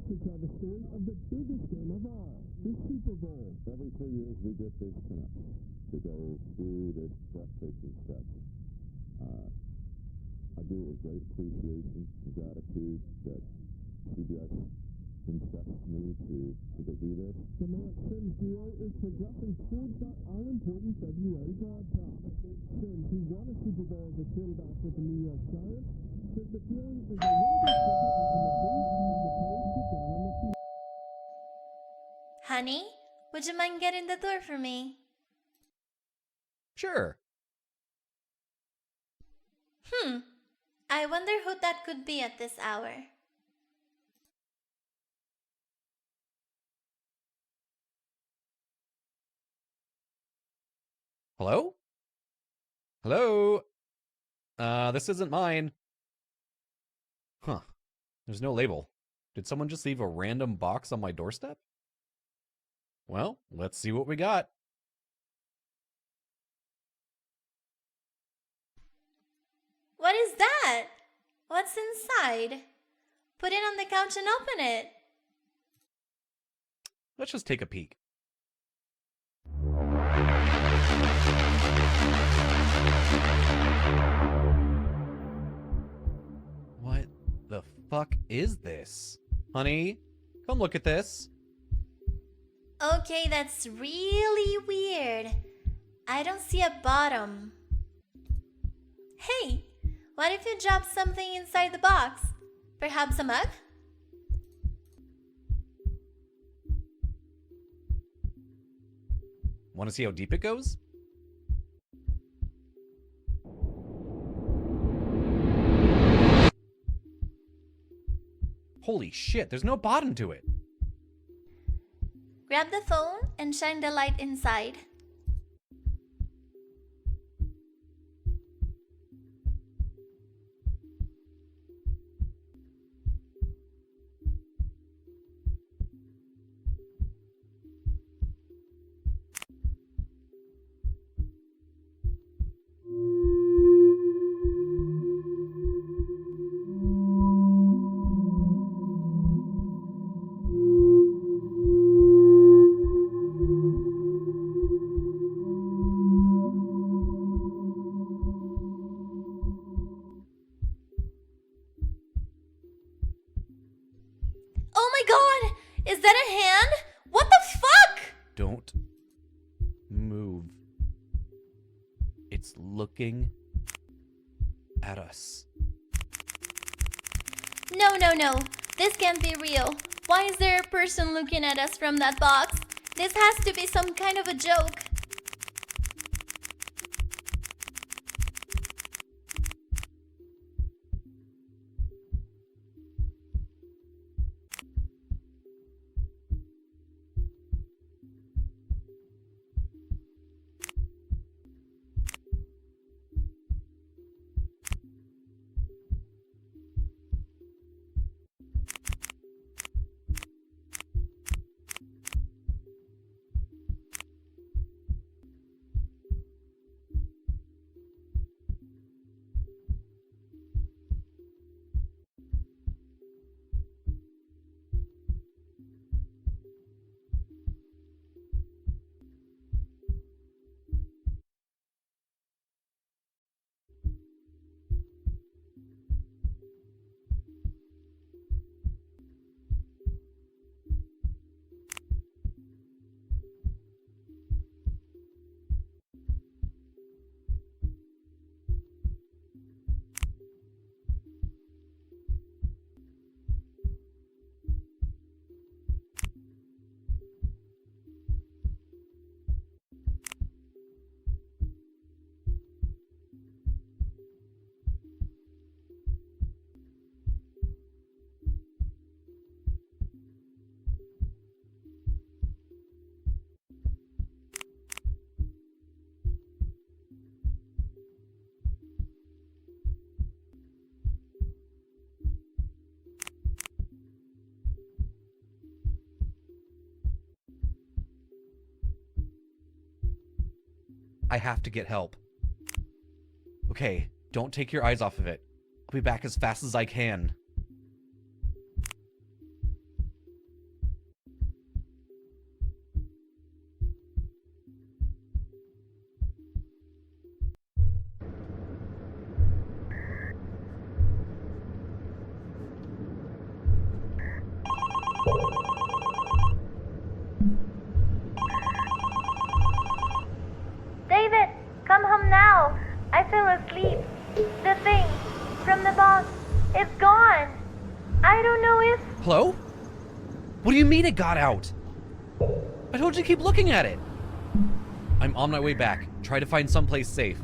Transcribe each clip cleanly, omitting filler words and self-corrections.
to tell the story of the biggest game of all, the Super Bowl. Every 2 years we get this chance to go through this breathtaking stretch. I do it with great appreciation and gratitude that CBS entrusted me to go do this. The Matt Sims duo is progressing towards that all-important February broadcast. Sims, who won a Super Bowl as a quarterback with the New York Giants, says the feeling is a little bit different when the Bills and the players get down on the field. Honey, would you mind getting the door for me? Sure. I wonder who that could be at this hour. Hello? Hello? This isn't mine. Huh. There's no label. Did someone just leave a random box on my doorstep? Well, let's see what we got. What is that? What's inside? Put it on the couch and open it. Let's just take a peek. What the fuck is this? Honey, come look at this. Okay, that's really weird. I don't see a bottom. Hey, what if you drop something inside the box? Perhaps a mug? Want to see how deep it goes? Holy shit, there's no bottom to it. Grab the phone and shine the light inside. Oh my god! Is that a hand? What the fuck? Don't move. It's looking at us. No, no, no. This can't be real. Why is there a person looking at us from that box? This has to be some kind of a joke. I have to get help. Okay, don't take your eyes off of it. I'll be back as fast as I can. What do you mean it got out? I told you to keep looking at it. I'm on my way back. Try to find someplace safe.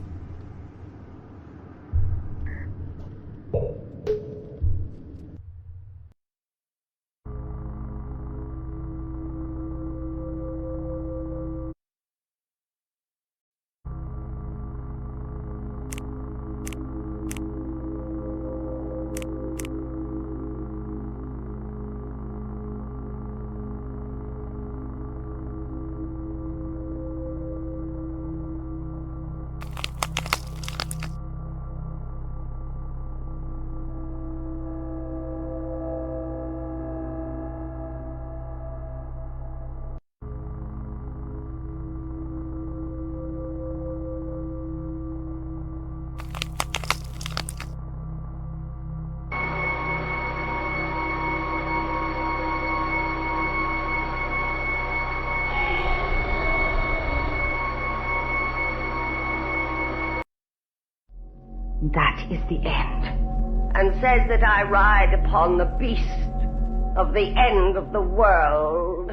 That is the end, and says that I ride upon the beast of the end of the world.